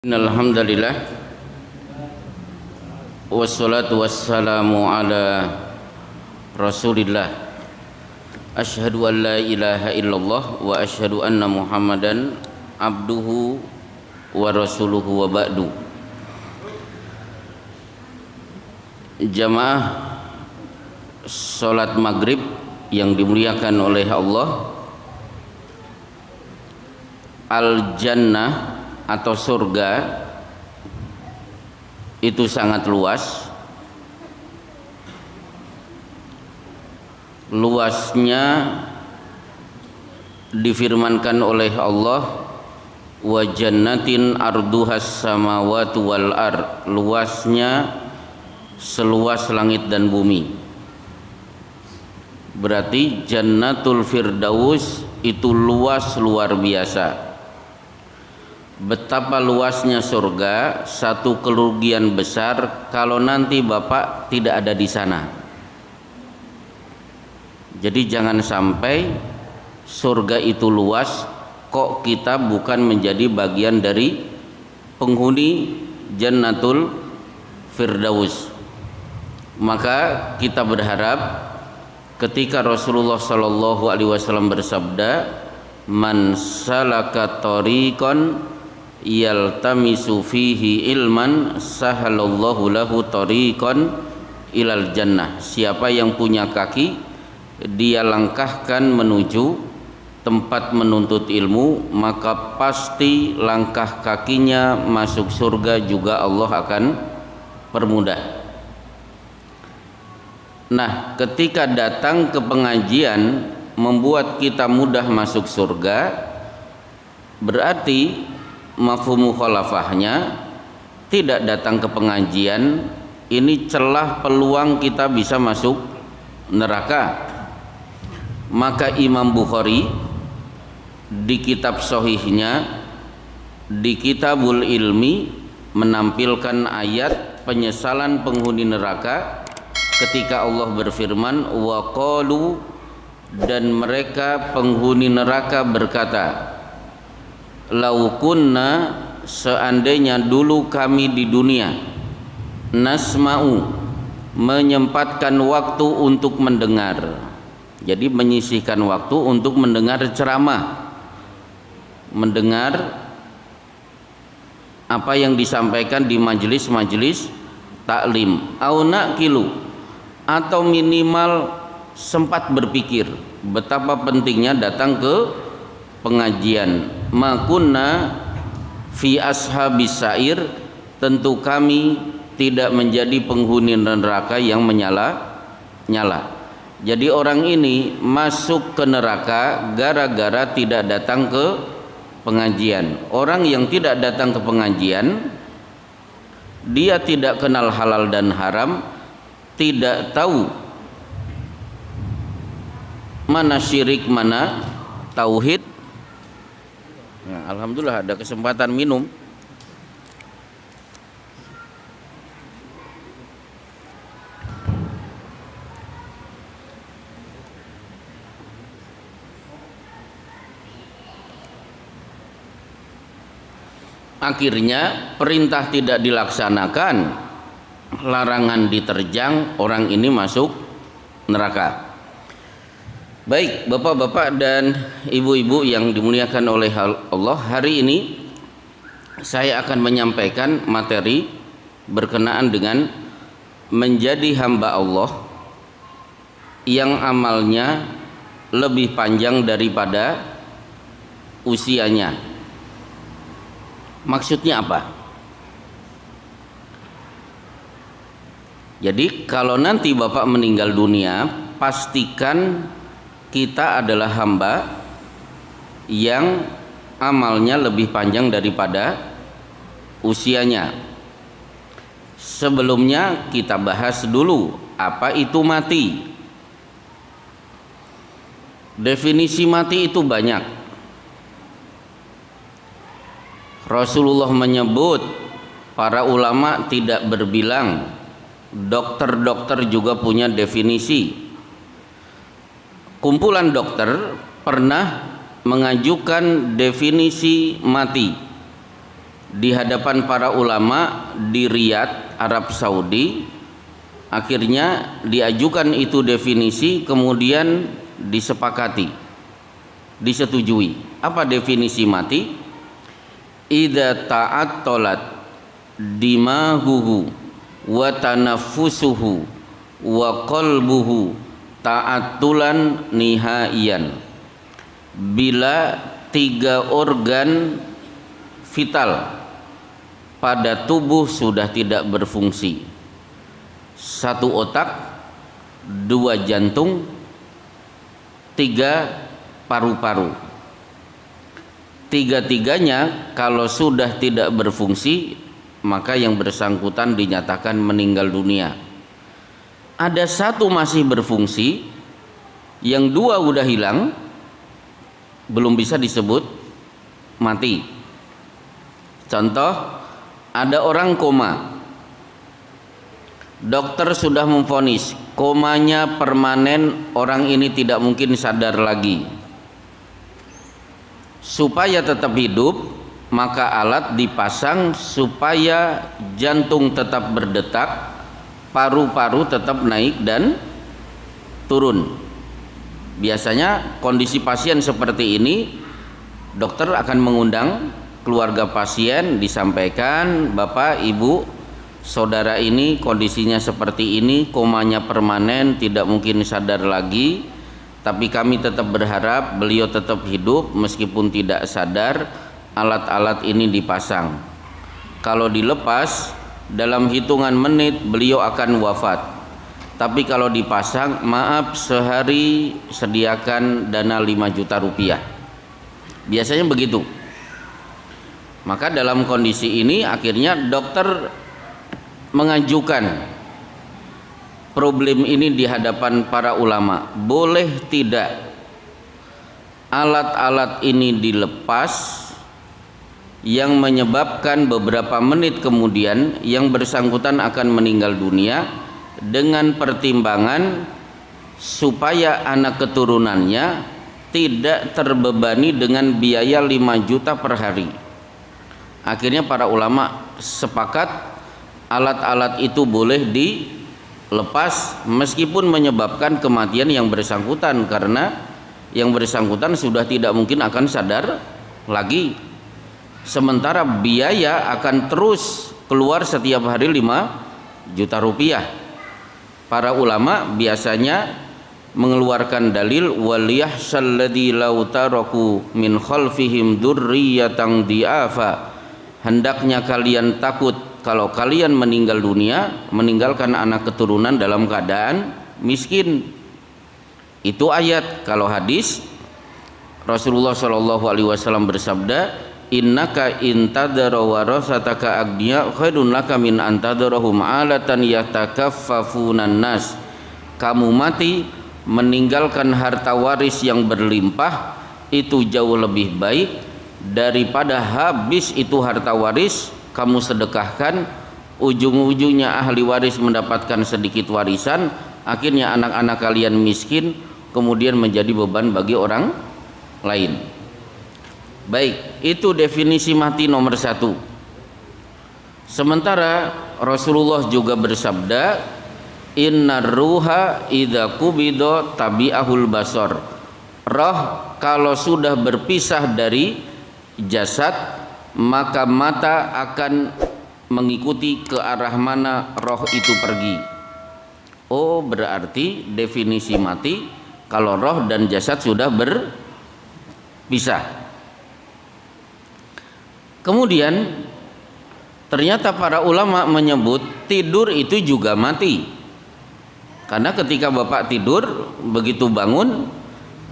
Alhamdulillah wassalatu wassalamu ala Rasulillah. Asyhadu an la ilaha illallah wa asyhadu anna Muhammadan abduhu wa rasuluhu wa ba'du. Jamaah salat maghrib yang dimuliakan oleh Allah, al-jannah atau surga itu sangat luas. Luasnya difirmankan oleh Allah, wa jannatin arduhas samawati wal ard. Luasnya seluas langit dan bumi. Berarti Jannatul Firdaus itu luas luar biasa. Betapa luasnya surga, satu kerugian besar kalau nanti Bapak tidak ada di sana. Jadi jangan sampai surga itu luas kok kita bukan menjadi bagian dari penghuni Jannatul Firdaus. Maka kita berharap ketika Rasulullah sallallahu alaihi wasallam bersabda, "Man salaka tariqan yaltamisu fihi ilman sahalallahu lahu tariqan ilal jannah." Siapa yang punya kaki, dia langkahkan menuju tempat menuntut ilmu, maka pasti langkah kakinya masuk surga juga Allah akan permudah. Nah, ketika datang ke pengajian membuat kita mudah masuk surga, berarti mafhum mukhalafahnya tidak datang ke pengajian ini celah peluang kita bisa masuk neraka. Maka Imam Bukhari di kitab sahihnya di Kitabul Ilmi menampilkan ayat penyesalan penghuni neraka ketika Allah berfirman, wa qalu, dan mereka penghuni neraka berkata, lau kunna, seandainya dulu kami di dunia, nasma'u, menyempatkan waktu untuk mendengar. Jadi menyisihkan waktu untuk mendengar ceramah, mendengar apa yang disampaikan di majelis-majelis taklim, au naqilu, atau minimal sempat berpikir betapa pentingnya datang ke pengajian. Makunna fi ashabis sa'ir, tentu kami tidak menjadi penghuni neraka yang menyala-nyala. Jadi orang ini masuk ke neraka gara-gara tidak datang ke pengajian. Orang yang tidak datang ke pengajian, dia tidak kenal halal dan haram, tidak tahu mana syirik mana tauhid. Nah, alhamdulillah ada kesempatan minum. Akhirnya perintah tidak dilaksanakan, larangan diterjang, orang ini masuk neraka. Baik, bapak-bapak dan ibu-ibu yang dimuliakan oleh Allah, hari ini saya akan menyampaikan materi berkenaan dengan menjadi hamba Allah yang amalnya lebih panjang daripada usianya. Maksudnya apa? Jadi kalau nanti Bapak meninggal dunia, pastikan kita adalah hamba yang amalnya lebih panjang daripada usianya. Sebelumnya kita bahas dulu apa itu mati. Definisi mati itu banyak. Rasulullah menyebut, para ulama tidak berbilang, dokter-dokter juga punya definisi. Kumpulan dokter pernah mengajukan definisi mati. di hadapan para ulama di Riyadh, Arab Saudi. Akhirnya diajukan itu definisi, kemudian disepakati, disetujui. Apa definisi mati? Idza ta'attalat dimahuhu wa tanaffusuhu wa qalbuhu ta'attulan nihaiyan. Bila 3 organ vital pada tubuh sudah tidak berfungsi, 1 otak, 2 jantung, 3 paru-paru, 3-tiganya kalau sudah tidak berfungsi, maka yang bersangkutan dinyatakan meninggal dunia. Ada 1 masih berfungsi, yang 2 udah hilang, belum bisa disebut mati. Contoh, ada orang koma, dokter sudah memvonis komanya permanen, orang ini tidak mungkin sadar lagi. Supaya tetap hidup, maka alat dipasang supaya jantung tetap berdetak, paru-paru tetap naik dan turun. Biasanya kondisi pasien seperti ini, dokter akan mengundang keluarga pasien, disampaikan, Bapak, Ibu, saudara ini kondisinya seperti ini, komanya permanen, tidak mungkin sadar lagi, tapi kami tetap berharap beliau tetap hidup meskipun tidak sadar. Alat-alat ini dipasang, kalau dilepas dalam hitungan menit beliau akan wafat. Tapi kalau dipasang, maaf, sehari sediakan dana 5 juta rupiah. Biasanya begitu. Maka dalam kondisi ini akhirnya dokter mengajukan problem ini di hadapan para ulama. Boleh tidak alat-alat ini dilepas yang menyebabkan beberapa menit kemudian yang bersangkutan akan meninggal dunia, dengan pertimbangan supaya anak keturunannya tidak terbebani dengan biaya 5 juta per hari. Akhirnya para ulama sepakat alat-alat itu boleh dilepas meskipun menyebabkan kematian yang bersangkutan, karena yang bersangkutan sudah tidak mungkin akan sadar lagi. Sementara biaya akan terus keluar setiap hari 5 juta rupiah. Para ulama biasanya mengeluarkan dalil waliyahsalladzi law taraku min khalfihim dzurriyyatan diafa. Hendaknya kalian takut kalau kalian meninggal dunia, meninggalkan anak keturunan dalam keadaan miskin. Itu ayat. Kalau hadis, Rasulullah SAW bersabda, innaka intadara warasataka agniya khairun laka min antadarahum alatan yatakaffafunan nas. Kamu mati meninggalkan harta waris yang berlimpah, itu jauh lebih baik daripada habis itu harta waris kamu sedekahkan, ujung-ujungnya ahli waris mendapatkan sedikit warisan, akhirnya anak-anak kalian miskin, kemudian menjadi beban bagi orang lain. Baik, itu definisi mati nomor 1. Sementara Rasulullah juga bersabda, innar ruha idza qubida tabi'ahul basar. Roh kalau sudah berpisah dari jasad, maka mata akan mengikuti ke arah mana roh itu pergi. Oh, berarti definisi mati kalau roh dan jasad sudah berpisah. Kemudian ternyata para ulama menyebut tidur itu juga mati. Karena ketika Bapak tidur, begitu bangun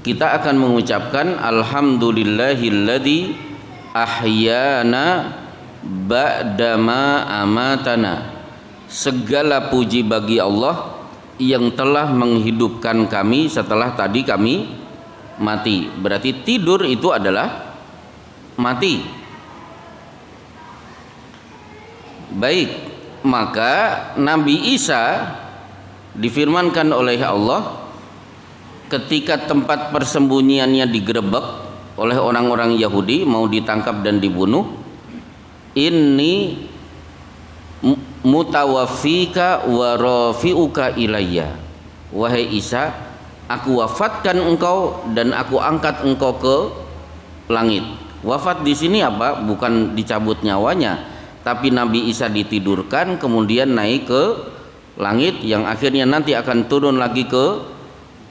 kita akan mengucapkan alhamdulillahilladzi ahyana ba'dama amatana. Segala puji bagi Allah yang telah menghidupkan kami setelah tadi kami mati. Berarti tidur itu adalah mati. Baik, maka Nabi Isa difirmankan oleh Allah ketika tempat persembunyiannya digerebek oleh orang-orang Yahudi, mau ditangkap dan dibunuh, inni mutawaffika wa rafi'uka ilayya. Wahai Isa, aku wafatkan engkau dan aku angkat engkau ke langit. Wafat di sini apa? Bukan dicabut nyawanya, tapi Nabi Isa ditidurkan kemudian naik ke langit yang akhirnya nanti akan turun lagi ke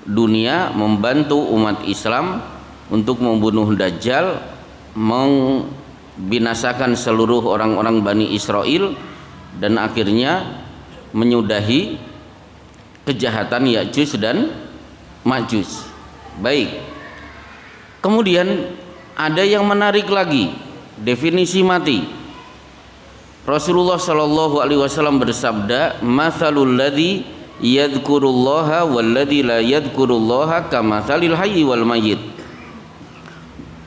dunia membantu umat Islam untuk membunuh Dajjal, membinasakan seluruh orang-orang Bani Israel dan akhirnya menyudahi kejahatan Ya'juj dan Ma'juj. Baik. Kemudian ada yang menarik lagi definisi mati. Rasulullah Shallallahu Alaihi Wasallam bersabda, "Matsalul ladzi yadhkurullaha walladzi la yadhkurullaha kamatsalil hayyi wal mayyit."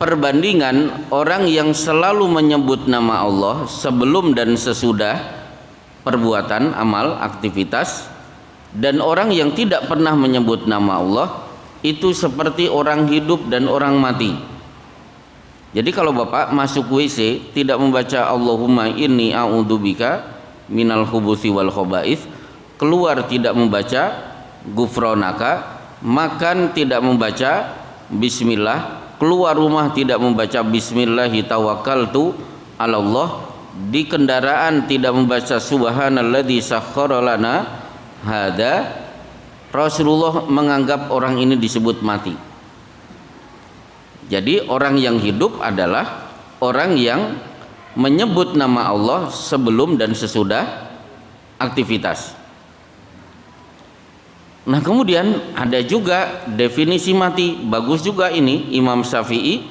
Perbandingan orang yang selalu menyebut nama Allah sebelum dan sesudah perbuatan, amal, aktivitas, dan orang yang tidak pernah menyebut nama Allah itu seperti orang hidup dan orang mati. Jadi kalau Bapak masuk WC tidak membaca Allahumma inni a'udzubika minal khubuthi wal khaba'ith, keluar tidak membaca gufronaka, makan tidak membaca bismillah, keluar rumah tidak membaca bismillahi tawakkaltu 'alallah, di kendaraan tidak membaca subhanalladzi sakhkhara lana hada, Rasulullah menganggap orang ini disebut mati. Jadi orang yang hidup adalah orang yang menyebut nama Allah sebelum dan sesudah aktivitas. Nah kemudian ada juga definisi mati, bagus juga ini Imam Syafi'i,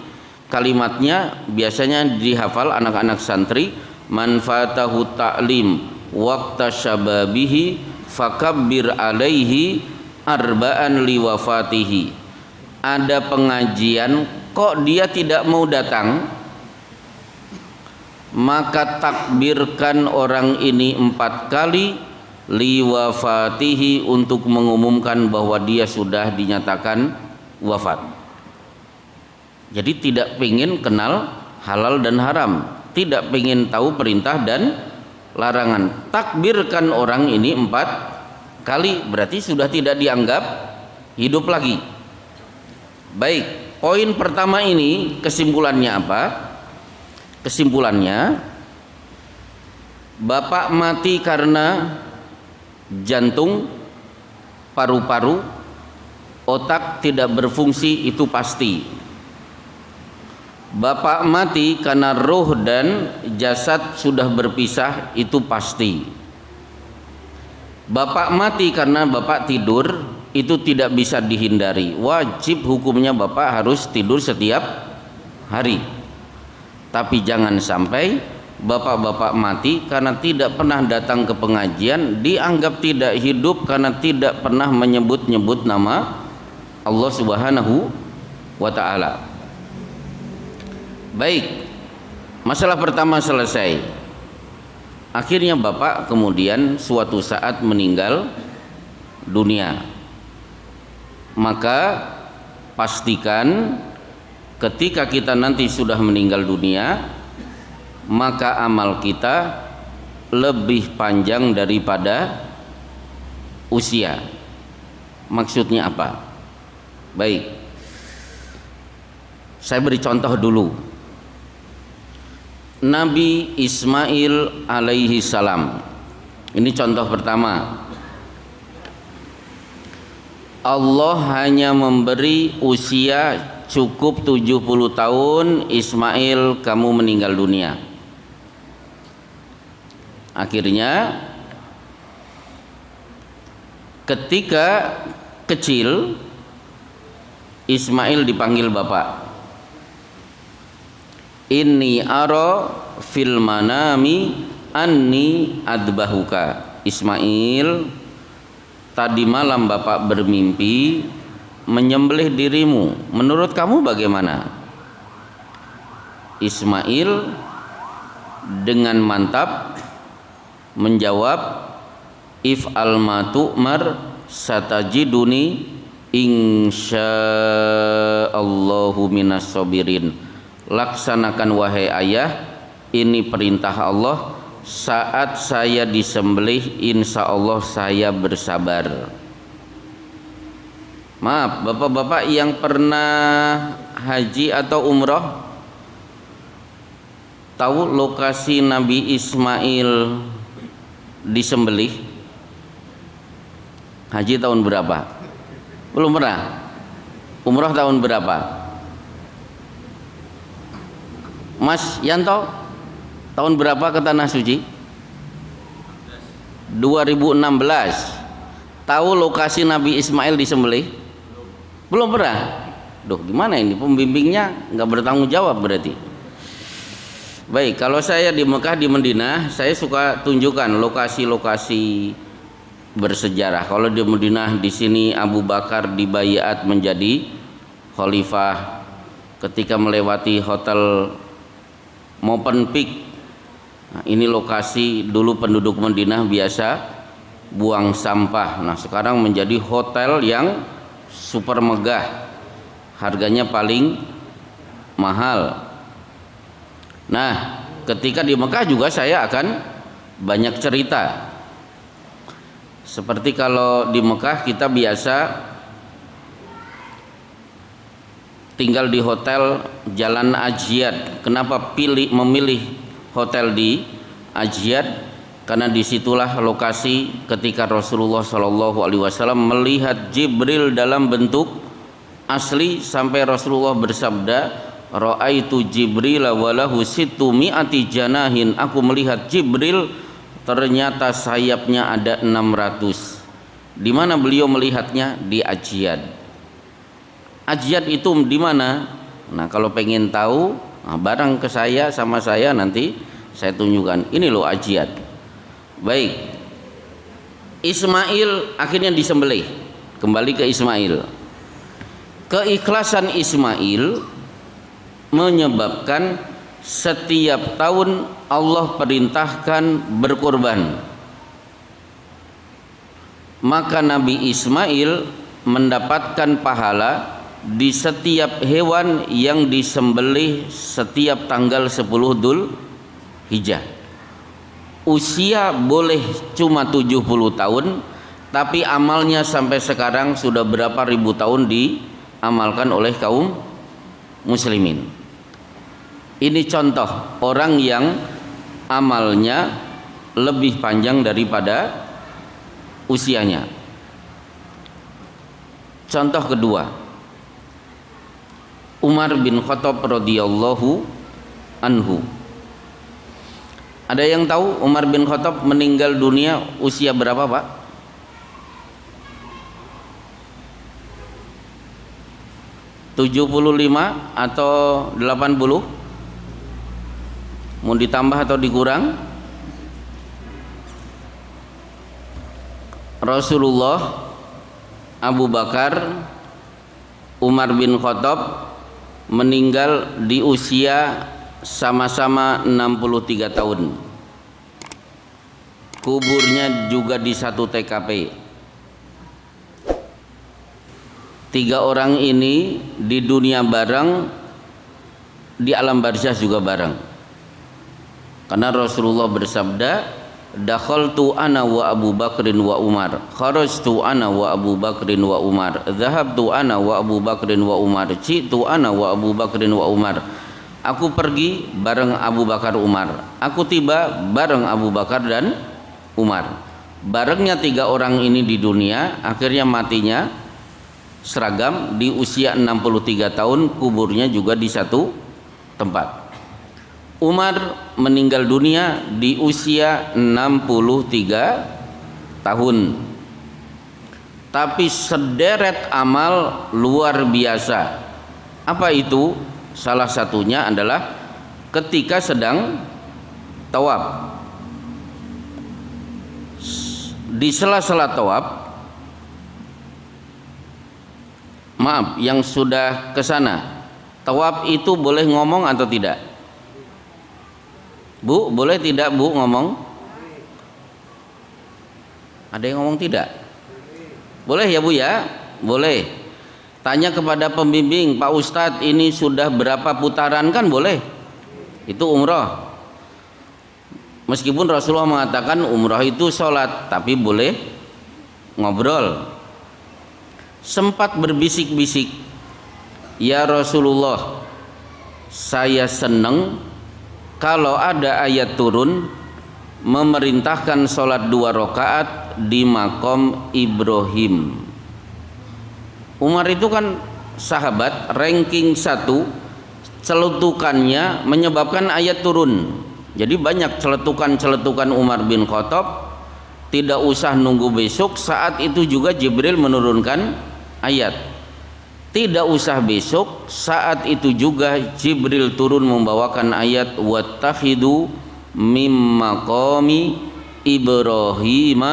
kalimatnya biasanya dihafal anak-anak santri, man fatahu ta'lim waqta syababihi fakabbir alaihi arba'an liwafatihi. Ada pengajian kok dia tidak mau datang, maka takbirkan orang ini 4 kali liwafatihi, untuk mengumumkan bahwa dia sudah dinyatakan wafat. Jadi tidak ingin kenal halal dan haram, tidak ingin tahu perintah dan larangan. Takbirkan orang ini 4 kali, berarti sudah tidak dianggap hidup lagi. Baik. Poin pertama ini kesimpulannya apa? Kesimpulannya, Bapak mati karena jantung, paru-paru, otak tidak berfungsi, itu pasti. Bapak mati karena roh dan jasad sudah berpisah, itu pasti. Bapak mati karena Bapak tidur, itu tidak bisa dihindari, wajib hukumnya Bapak harus tidur setiap hari. Tapi jangan sampai bapak-bapak mati karena tidak pernah datang ke pengajian, dianggap tidak hidup karena tidak pernah menyebut-nyebut nama Allah Subhanahu wa ta'ala. Baik, masalah pertama selesai. Akhirnya Bapak kemudian suatu saat meninggal dunia. Maka pastikan ketika kita nanti sudah meninggal dunia, maka amal kita lebih panjang daripada usia. Maksudnya apa? Baik, saya beri contoh dulu. Nabi Ismail alaihi salam, ini contoh pertama. Allah hanya memberi usia cukup 70 tahun, Ismail kamu meninggal dunia. Akhirnya ketika kecil Ismail dipanggil bapak. Inni ara fil manami anni adbahuka. Ismail, tadi malam bapak bermimpi menyembelih dirimu. Menurut kamu bagaimana? Ismail dengan mantap menjawab, if'al ma tu'mar satajiduni insyaallahu minas sabirin. Laksanakan wahai ayah ini perintah Allah, saat saya disembelih insya Allah saya bersabar. Maaf, bapak-bapak yang pernah haji atau umroh tahu lokasi Nabi Ismail disembelih? Haji tahun berapa? Belum pernah. Umroh tahun berapa? Mas Yanto, tahun berapa ke Tanah Suci? 2016. Tahu lokasi Nabi Ismail disembelih? Belum pernah. Duh, gimana ini pembimbingnya nggak bertanggung jawab berarti. Baik, kalau saya di Mekah, di Madinah, saya suka tunjukkan lokasi-lokasi bersejarah. Kalau di Madinah, di sini Abu Bakar dibayat menjadi khalifah ketika melewati hotel Movenpick. Nah, ini lokasi dulu penduduk Madinah biasa buang sampah. Nah, sekarang menjadi hotel yang super megah, harganya paling mahal. Nah, ketika di Mekah juga saya akan banyak cerita. Seperti kalau di Mekah kita biasa tinggal di hotel Jalan Ajiyad. Kenapa memilih hotel di Ajiyad? Karena disitulah lokasi ketika Rasulullah SAW melihat Jibril dalam bentuk asli, sampai Rasulullah bersabda, Ra'aitu Jibril walahu sittu mi'ati janahin. Aku melihat Jibril, ternyata sayapnya ada 600. Di mana beliau melihatnya? Di Ajiyad. Ajiyad itu di mana? Nah, kalau pengen tahu, bareng ke saya, sama saya, nanti saya tunjukkan. Ini loh Ajiyad. Baik. Ismail akhirnya disembelih. Kembali ke Ismail. Keikhlasan Ismail menyebabkan setiap tahun Allah perintahkan berkorban. Maka Nabi Ismail mendapatkan pahala di setiap hewan yang disembelih setiap tanggal 10 Dzul Hijjah. Usia boleh cuma 70 tahun, tapi amalnya sampai sekarang sudah berapa ribu tahun diamalkan oleh kaum muslimin. Ini contoh orang yang amalnya lebih panjang daripada usianya. Contoh kedua, Umar bin Khattab radhiyallahu anhu. Ada yang tahu Umar bin Khattab meninggal dunia usia berapa, Pak? 75 atau 80? Mau ditambah atau dikurang? Rasulullah, Abu Bakar, Umar bin Khattab meninggal di usia sama-sama 63 tahun. Kuburnya juga di satu TKP. 3 orang ini di dunia bareng, di alam barzah juga bareng. Karena Rasulullah bersabda, dakhaltu ana wa Abu Bakrin wa Umar, kharajtu ana wa Abu Bakrin wa Umar, dhahabtu ana wa Abu Bakrin wa Umar, jitu ana wa Abu Bakrin wa Umar. Aku pergi bareng Abu Bakar Umar, aku tiba bareng Abu Bakar dan Umar. Barengnya 3 orang ini di dunia, akhirnya matinya seragam di usia 63 tahun, kuburnya juga di satu tempat. Umar meninggal dunia di usia 63 tahun. Tapi sederet amal luar biasa. Apa itu? Salah satunya adalah ketika sedang tawaf. Di sela-sela tawaf, maaf, yang sudah ke sana, tawaf itu boleh ngomong atau tidak? Bu, boleh tidak Bu ngomong? Ada yang ngomong tidak? Boleh ya Bu ya? Boleh. Tanya kepada pembimbing, Pak Ustadz ini sudah berapa putaran, kan boleh. Itu umroh. Meskipun Rasulullah mengatakan umrah itu sholat, tapi boleh ngobrol. Sempat berbisik-bisik, ya Rasulullah, saya senang kalau ada ayat turun memerintahkan sholat 2 rakaat di makom Ibrahim. Umar itu kan sahabat ranking 1, celetukannya menyebabkan ayat turun. Jadi banyak celetukan-celetukan Umar bin Khattab, tidak usah nunggu besok, saat itu juga Jibril menurunkan ayat. Tidak usah besok, saat itu juga Jibril turun membawakan ayat wattakhidu mim maqami Ibrahim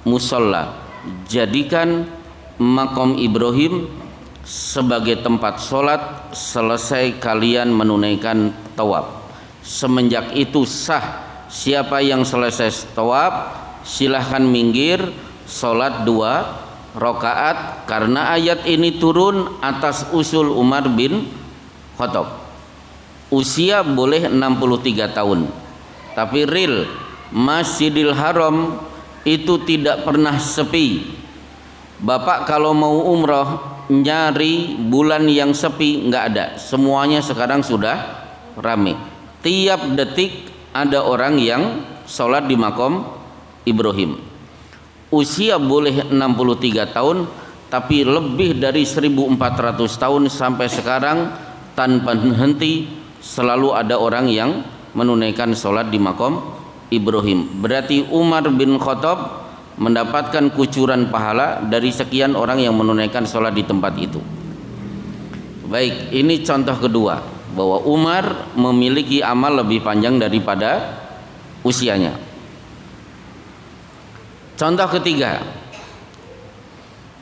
musalla. Jadikan makom Ibrahim sebagai tempat sholat selesai kalian menunaikan tawaf. Semenjak itu sah, siapa yang selesai tawaf silahkan minggir sholat 2 rakaat, karena ayat ini turun atas usul Umar bin Khattab. Usia boleh 63 tahun, tapi real Masjidil Haram itu tidak pernah sepi. Bapak kalau mau umroh nyari bulan yang sepi nggak ada, semuanya sekarang sudah rame. Tiap detik ada orang yang sholat di makom Ibrahim. Usia boleh 63 tahun, tapi lebih dari 1400 tahun sampai sekarang tanpa henti selalu ada orang yang menunaikan sholat di makom Ibrahim. Berarti Umar bin Khattab mendapatkan kucuran pahala dari sekian orang yang menunaikan sholat di tempat itu. Baik, ini contoh kedua, bahwa Umar memiliki amal lebih panjang daripada usianya. Contoh ketiga,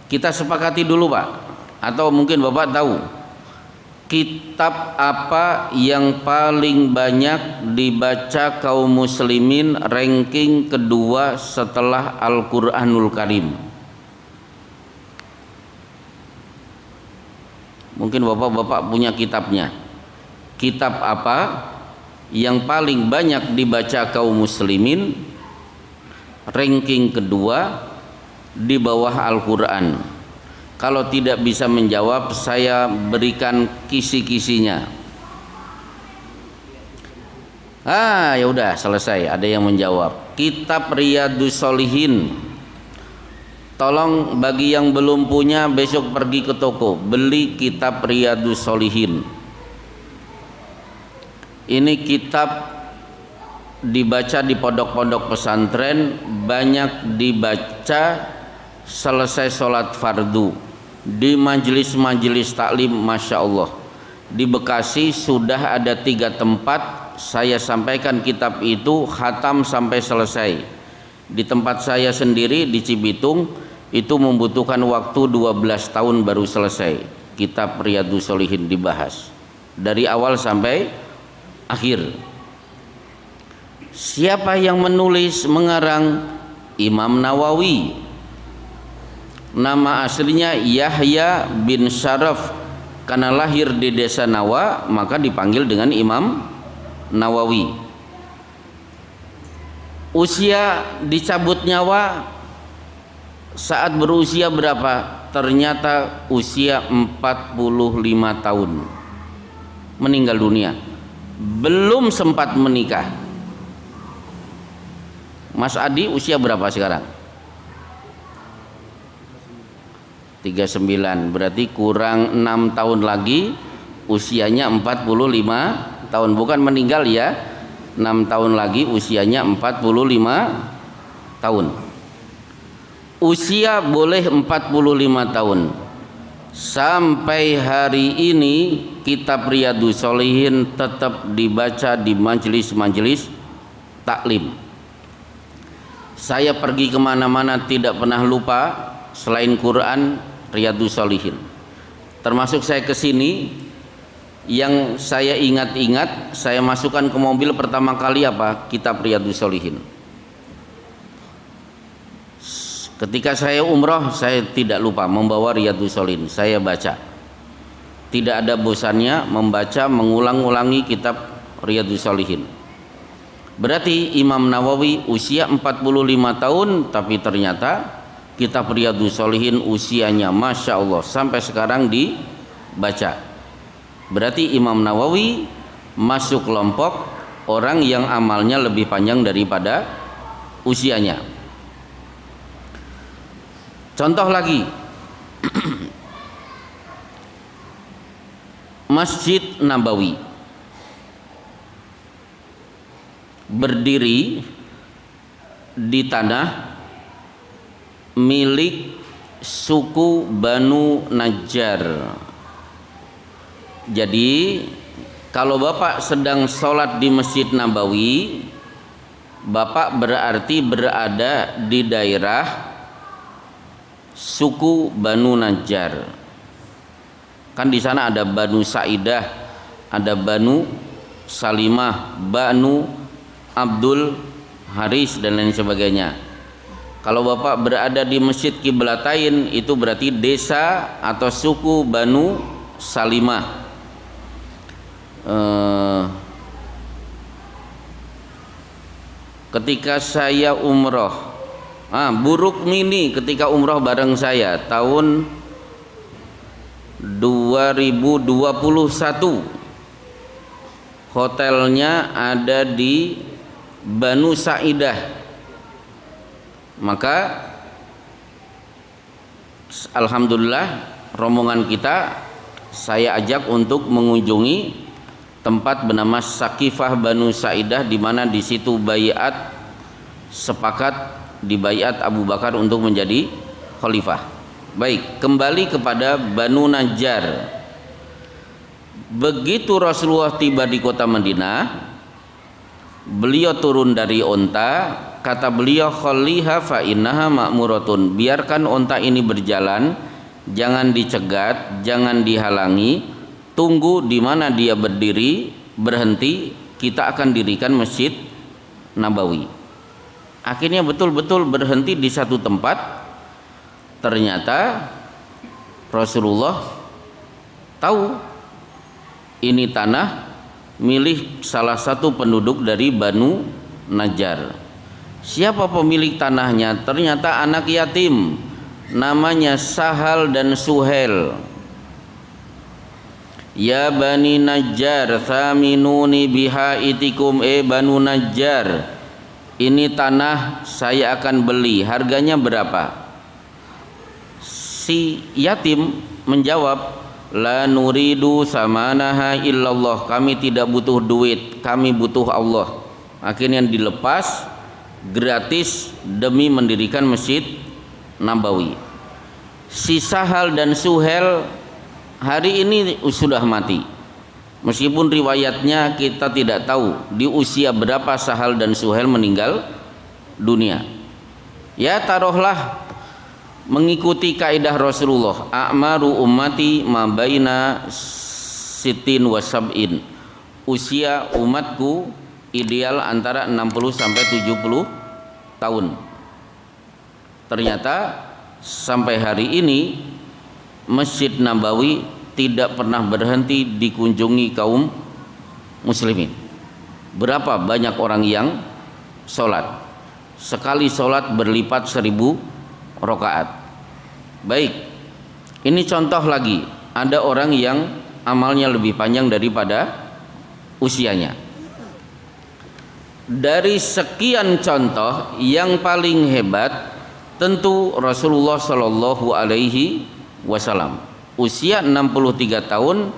kita sepakati dulu Pak, atau mungkin Bapak tahu, kitab apa yang paling banyak dibaca kaum muslimin ranking kedua setelah Al-Quranul Karim? Mungkin bapak-bapak punya kitabnya. Kitab apa yang paling banyak dibaca kaum muslimin ranking kedua di bawah Al-Quran? Kalau tidak bisa menjawab, saya berikan kisi-kisinya. Ya udah selesai, ada yang menjawab. Kitab Riyadhus Shalihin. Tolong bagi yang belum punya, besok pergi ke toko beli kitab Riyadhus Shalihin. Ini kitab dibaca di pondok-pondok pesantren, banyak dibaca selesai sholat fardu, di majelis-majelis taklim. Masya Allah, di Bekasi sudah ada 3 tempat saya sampaikan kitab itu khatam sampai selesai. Di tempat saya sendiri di Cibitung itu membutuhkan waktu 12 tahun baru selesai kitab Riyadhus Shalihin dibahas dari awal sampai akhir. Siapa yang menulis mengarang? Imam Nawawi. Nama aslinya Yahya bin Syaraf, karena lahir di desa Nawa maka dipanggil dengan Imam Nawawi. Usia dicabut nyawa saat berusia berapa? Ternyata usia 45 tahun meninggal dunia, belum sempat menikah. Mas Adi usia berapa sekarang? 39, berarti kurang 6 tahun lagi usianya 45 tahun, bukan meninggal ya, 6 tahun lagi usianya 45 tahun. Usia boleh 45 tahun. Sampai hari ini kitab Riyadhus Shalihin tetap dibaca di majelis-majelis taklim. Saya pergi kemana-mana tidak pernah lupa selain Quran, Riyadhus Shalihin. Termasuk saya ke sini, yang saya ingat-ingat, saya masukkan ke mobil pertama kali apa? Kitab Riyadhus Shalihin. Ketika saya umroh, saya tidak lupa membawa Riyadhus Shalihin, saya baca. Tidak ada bosannya membaca, mengulang-ulangi kitab Riyadhus Shalihin. Berarti Imam Nawawi usia 45 tahun, tapi ternyata kitab Riyadhus Shalihin usianya Masya Allah sampai sekarang dibaca. Berarti Imam Nawawi masuk kelompok orang yang amalnya lebih panjang daripada usianya. Contoh lagi, Masjid Nabawi berdiri di tanah milik suku Banu Najjar. Jadi kalau Bapak sedang sholat di Masjid Nabawi, Bapak berarti berada di daerah suku Banu Najjar. Kan di sana ada Banu Sa'idah, ada Banu Salimah, Banu Abdul Haris dan lain sebagainya. Kalau Bapak berada di Masjid Qiblatain, itu berarti desa atau suku Banu Salimah. Ketika saya umroh, Buruk Mini ketika umroh bareng saya tahun 2021, hotelnya ada di Banu Sa'idah. Maka alhamdulillah rombongan kita saya ajak untuk mengunjungi tempat bernama Sakifah Banu Sa'idah, di mana di situ baiat sepakat di baiat Abu Bakar untuk menjadi khalifah. Baik, kembali kepada Banu Najjar. Begitu Rasulullah tiba di kota Madinah, beliau turun dari onta, kata beliau, khaliha fa innaha ma'muratun, biarkan onta ini berjalan, jangan dicegat, jangan dihalangi, tunggu di mana dia berdiri, berhenti, kita akan dirikan Masjid Nabawi. Akhirnya betul-betul berhenti di satu tempat. Ternyata Rasulullah tahu ini tanah milik salah satu penduduk dari Banu Najjar. Siapa pemilik tanahnya? Ternyata anak yatim, namanya Sahal dan Suhel. Ya Bani Najjar, thaminuni bihaitikum, Banu Najjar, ini tanah saya akan beli, harganya berapa? Si yatim menjawab, la nuridu samanaha illallah, kami tidak butuh duit, kami butuh Allah. Akhirnya dilepas gratis demi mendirikan Masjid Nabawi. Si Sahal dan Suhel hari ini sudah mati. Meskipun riwayatnya kita tidak tahu di usia berapa Sahal dan Suhel meninggal dunia. Ya taruhlah mengikuti kaidah Rasulullah, a'maru ummati ma baina sitin wa sab'in, usia umatku ideal antara 60 sampai 70 tahun. Ternyata sampai hari ini Masjid Nabawi tidak pernah berhenti dikunjungi kaum muslimin. Berapa banyak orang yang sholat, sekali sholat berlipat 1000 rakaat. Baik, ini contoh lagi, ada orang yang amalnya lebih panjang daripada usianya. Dari sekian contoh, yang paling hebat tentu Rasulullah Shallallahu Alaihi Wasallam. Usia 63 tahun,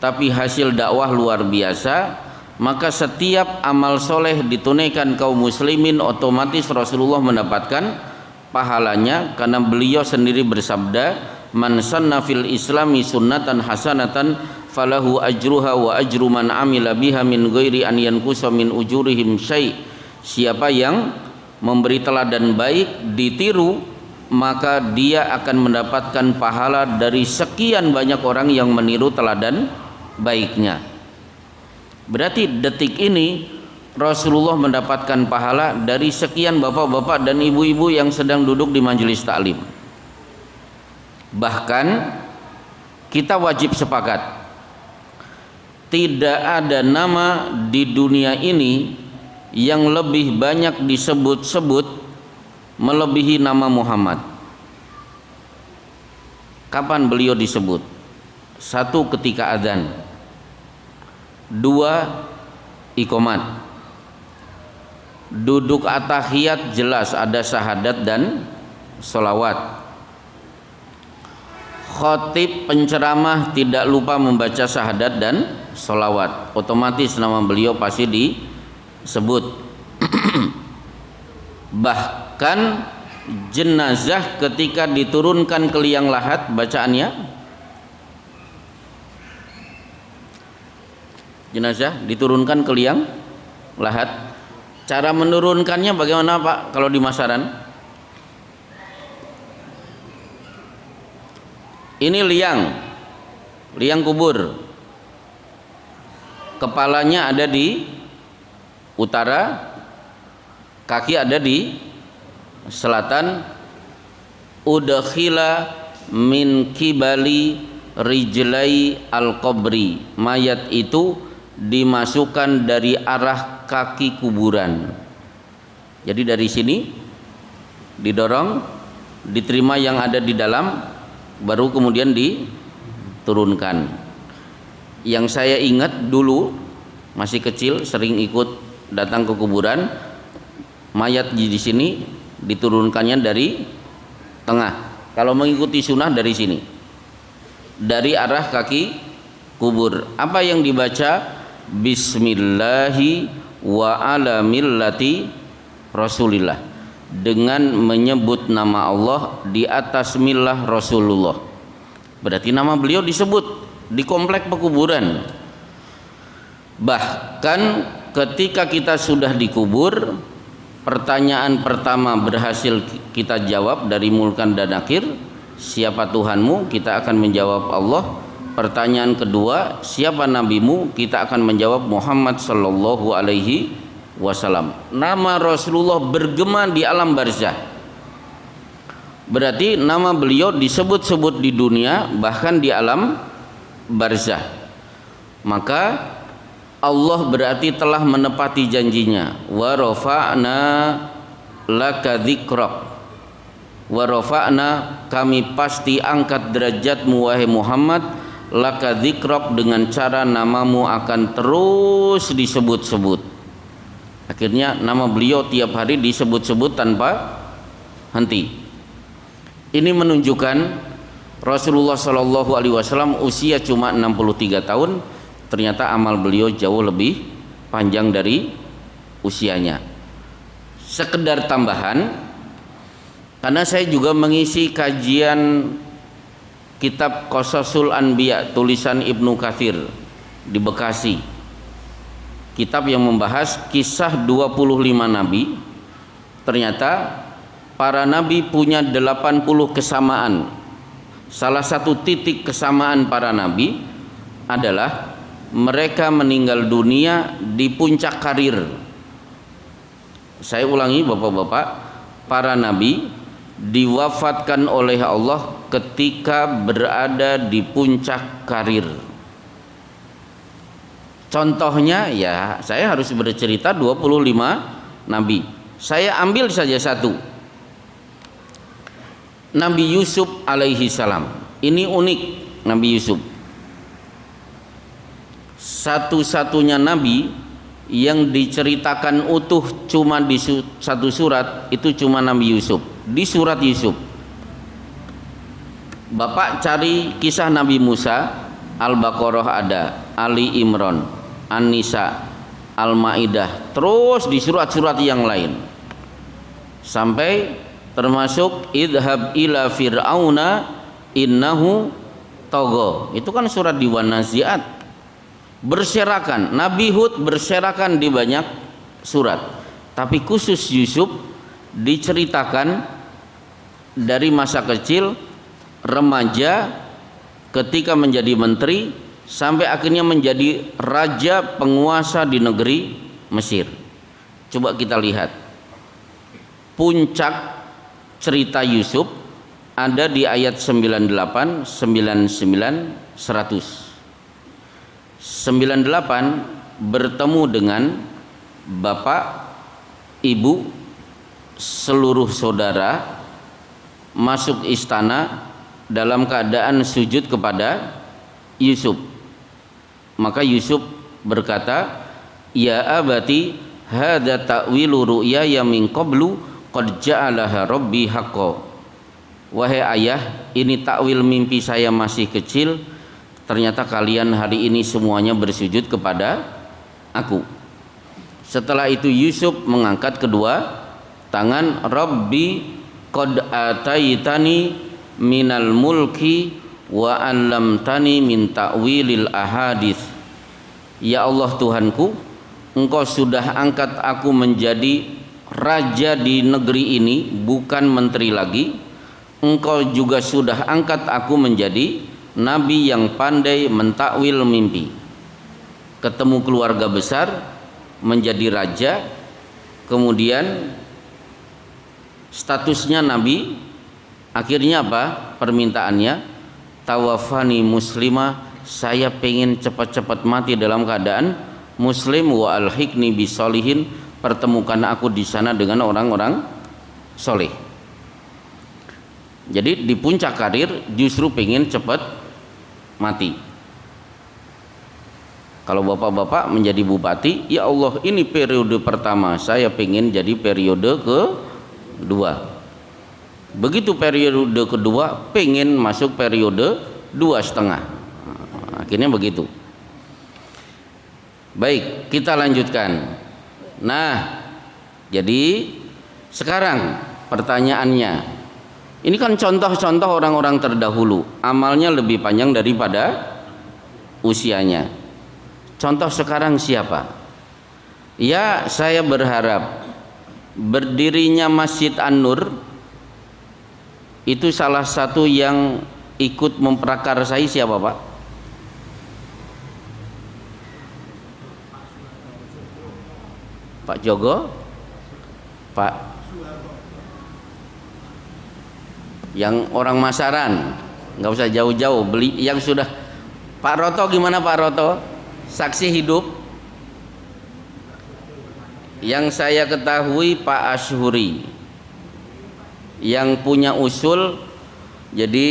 tapi hasil dakwah luar biasa. Maka setiap amal soleh ditunaikan kaum muslimin, otomatis Rasulullah mendapatkan pahalanya, karena beliau sendiri bersabda, man sanna fil islami sunnatan hasanatan falahu ajruha wa ajru man amila biha min ghairi an yanqusa min ujurihim syai'. Siapa yang memberi teladan baik ditiru, maka dia akan mendapatkan pahala dari sekian banyak orang yang meniru teladan baiknya. Berarti detik ini Rasulullah mendapatkan pahala dari sekian bapak-bapak dan ibu-ibu yang sedang duduk di majelis taklim. Bahkan kita wajib sepakat, tidak ada nama di dunia ini yang lebih banyak disebut-sebut melebihi nama Muhammad. Kapan beliau disebut? 1, ketika adzan. 2, iqamat. Duduk atahiyat jelas ada syahadat dan sholawat. Khotib penceramah tidak lupa membaca syahadat dan sholawat. Otomatis nama beliau pasti disebut. Bahkan jenazah ketika diturunkan ke liang lahat, bacaannya jenazah diturunkan ke liang lahat. Cara menurunkannya bagaimana Pak kalau di Masaran? Ini liang kubur. Kepalanya ada di utara, kaki ada di selatan. Udkhila min kibali rijlai al-qabri. Mayat itu dimasukkan dari arah kaki kuburan. Jadi dari sini didorong, diterima yang ada di dalam, baru kemudian diturunkan. Yang saya ingat dulu masih kecil sering ikut datang ke kuburan, mayat di sini diturunkannya dari tengah. Kalau mengikuti sunnah dari sini, dari arah kaki kubur. Apa yang dibaca? Bismillahi wa ala millati Rasulillah, dengan menyebut nama Allah di atas millah Rasulullah. Berarti nama beliau disebut di komplek pekuburan. Bahkan ketika kita sudah dikubur, pertanyaan pertama berhasil kita jawab dari Mulkan dan Nakir, siapa Tuhanmu? Kita akan menjawab Allah. Pertanyaan kedua, siapa nabimu? Kita akan menjawab Muhammad sallallahu alaihi wasallam. Nama Rasulullah bergema di alam barzah. Berarti nama beliau disebut-sebut di dunia, bahkan di alam barzah. Maka Allah berarti telah menepati janjinya. Wa rafa'na laka dzikrak. Wa rafa'na, kami pasti angkat derajatmu wahai Muhammad, laka dzikrak, dengan cara namamu akan terus disebut-sebut. Akhirnya nama beliau tiap hari disebut-sebut tanpa henti. Ini menunjukkan Rasulullah Shallallahu Alaihi Wasallam usia cuma 63 tahun, ternyata amal beliau jauh lebih panjang dari usianya. Sekedar tambahan, karena saya juga mengisi kajian kitab Qasasul Anbiya tulisan Ibnu Katsir di Bekasi, kitab yang membahas kisah 25 nabi. Ternyata para nabi punya 80 kesamaan. Salah satu titik kesamaan para nabi adalah mereka meninggal dunia di puncak karir. Saya ulangi Bapak-bapak, para nabi diwafatkan oleh Allah ketika berada di puncak karir. Contohnya ya, saya harus bercerita 25 nabi. Saya ambil saja satu. Nabi Yusuf alaihi salam. Ini unik, Nabi Yusuf. Satu-satunya nabi yang diceritakan utuh cuma di satu surat, itu cuma Nabi Yusuf, di surat Yusuf. Bapak cari kisah Nabi Musa, Al-Baqarah ada, Ali Imran, An-Nisa, Al-Maidah, terus di surat-surat yang lain, sampai termasuk idhab ila fir'auna innahu tagha. Itu kan surat di Wan-Nazi'at. Berserakan, Nabi Hud berserakan di banyak surat, tapi khusus Yusuf diceritakan dari masa kecil, remaja, ketika menjadi menteri, sampai akhirnya menjadi raja penguasa di negeri Mesir. Coba kita lihat puncak cerita Yusuf ada di ayat 98, 99, 100. 98 bertemu dengan bapak ibu, seluruh saudara masuk istana dalam keadaan sujud kepada Yusuf. Maka Yusuf berkata, "Ya abati, hadza ta'wilu ru'yaya min qablu qad ja'alaha rabbi haqqan." Wahai ayah, ini takwil mimpi saya masih kecil, ternyata kalian hari ini semuanya bersujud kepada aku. Setelah itu Yusuf mengangkat kedua tangan, Rabbi qad ataitani minal mulki wa 'allamtani min ta'wilil ahadits. Ya Allah Tuhanku, Engkau sudah angkat aku menjadi raja di negeri ini, bukan menteri lagi. Engkau juga sudah angkat aku menjadi nabi yang pandai mentakwil mimpi. Ketemu keluarga besar, menjadi raja, kemudian statusnya nabi. Akhirnya apa permintaannya? Tawafani muslimah, saya pengen cepat-cepat mati dalam keadaan muslim, wa alhiqni bisolihin, pertemukan aku di sana dengan orang-orang soleh. Jadi di puncak karir justru pengen cepat mati. Kalau bapak-bapak menjadi bupati, ya Allah ini periode pertama, saya pengen jadi periode kedua. Begitu periode kedua, pengen masuk periode 2,5. Akhirnya begitu. Baik, kita lanjutkan. Nah, jadi sekarang pertanyaannya, ini kan contoh-contoh orang-orang terdahulu, amalnya lebih panjang daripada usianya. Contoh sekarang siapa? Ya, saya berharap berdirinya Masjid An-Nur itu salah satu yang ikut memprakarsai siapa, Pak? Pak Jogo? Pak yang orang Masaran, nggak usah jauh-jauh, beli yang sudah. Pak Roto gimana Pak Roto? Saksi hidup. Yang saya ketahui Pak Ashuri yang punya usul. Jadi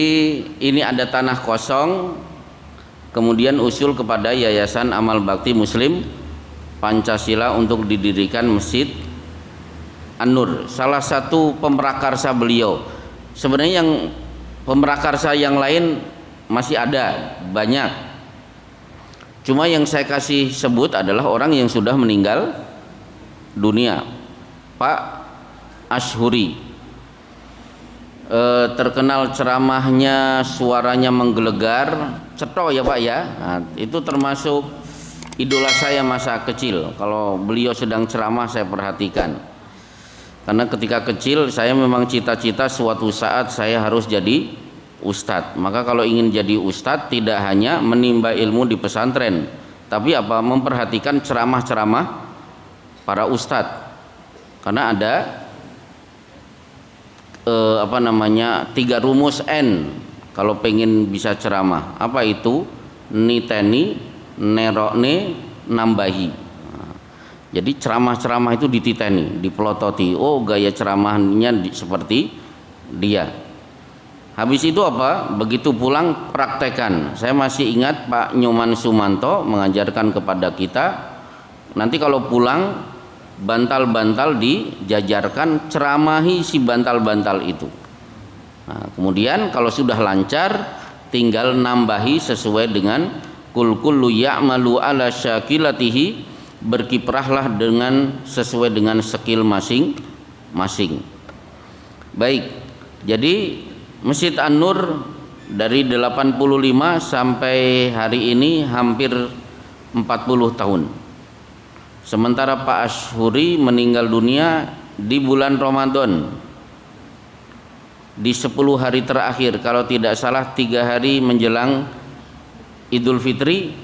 ini ada tanah kosong, kemudian usul kepada Yayasan Amal Bakti Muslim Pancasila untuk didirikan Masjid An-Nur. Salah satu pemrakarsa beliau. Sebenarnya yang pemrakarsa yang lain masih ada banyak, cuma yang saya kasih sebut adalah orang yang sudah meninggal dunia. Pak Ashuri, terkenal ceramahnya, suaranya menggelegar, ceto ya Pak ya. Nah, itu termasuk idola saya masa kecil. Kalau beliau sedang ceramah saya perhatikan. Karena ketika kecil saya memang cita-cita suatu saat saya harus jadi ustadz. Maka kalau ingin jadi ustadz tidak hanya menimba ilmu di pesantren, tapi apa, memperhatikan ceramah-ceramah para ustadz. Karena ada 3 rumus N kalau pengen bisa ceramah. Apa itu? Niteni, nerokne, nambahi. Jadi ceramah-ceramah itu dititeni, dipelototi. Oh, gaya ceramahnya seperti dia. Habis itu apa? Begitu pulang praktekan. Saya masih ingat Pak Nyoman Sumanto mengajarkan kepada kita, nanti kalau pulang bantal-bantal dijajarkan, ceramahi si bantal-bantal itu. Nah, kemudian kalau sudah lancar tinggal nambahi sesuai dengan kul kullu ya'malu ala syakilatihi, berkiprahlah dengan sesuai dengan skill masing-masing. Baik, jadi Masjid An-Nur dari 85 sampai hari ini hampir 40 tahun. Sementara Pak Ashuri meninggal dunia di bulan Ramadan, di 10 hari terakhir, kalau tidak salah 3 hari menjelang Idul Fitri.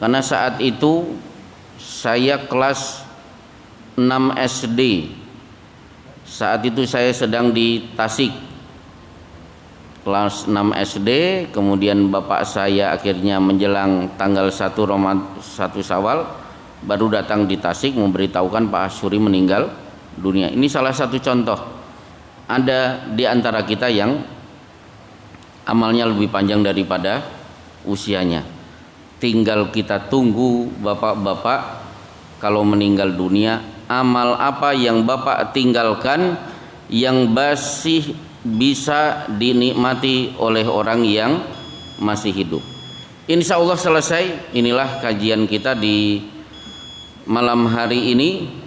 Karena saat itu saya kelas 6 SD. Saat itu saya sedang di Tasik, kelas 6 SD. Kemudian bapak saya akhirnya menjelang tanggal 1 Syawal baru datang di Tasik memberitahukan Pak Ashuri meninggal dunia. Ini salah satu contoh. Ada di antara kita yang amalnya lebih panjang daripada usianya. Tinggal kita tunggu bapak-bapak kalau meninggal dunia, amal apa yang bapak tinggalkan yang masih bisa dinikmati oleh orang yang masih hidup. Insya Allah selesai. Inilah kajian kita di malam hari ini.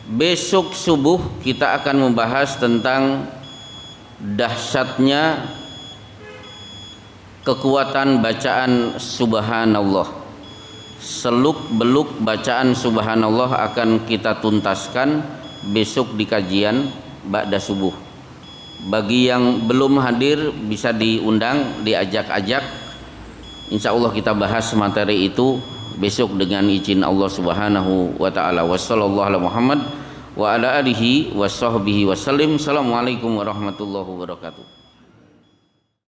Besok subuh kita akan membahas tentang dahsyatnya kekuatan bacaan subhanallah. Seluk beluk bacaan subhanallah akan kita tuntaskan besok di kajian ba'da subuh. Bagi yang belum hadir bisa diundang, diajak-ajak. Insya Allah kita bahas materi itu besok dengan izin Allah Subhanahu wa taala. Wassallallahu ala Muhammad wa ala alihi washabbihi wasallim. Assalamualaikum warahmatullahi wabarakatuh.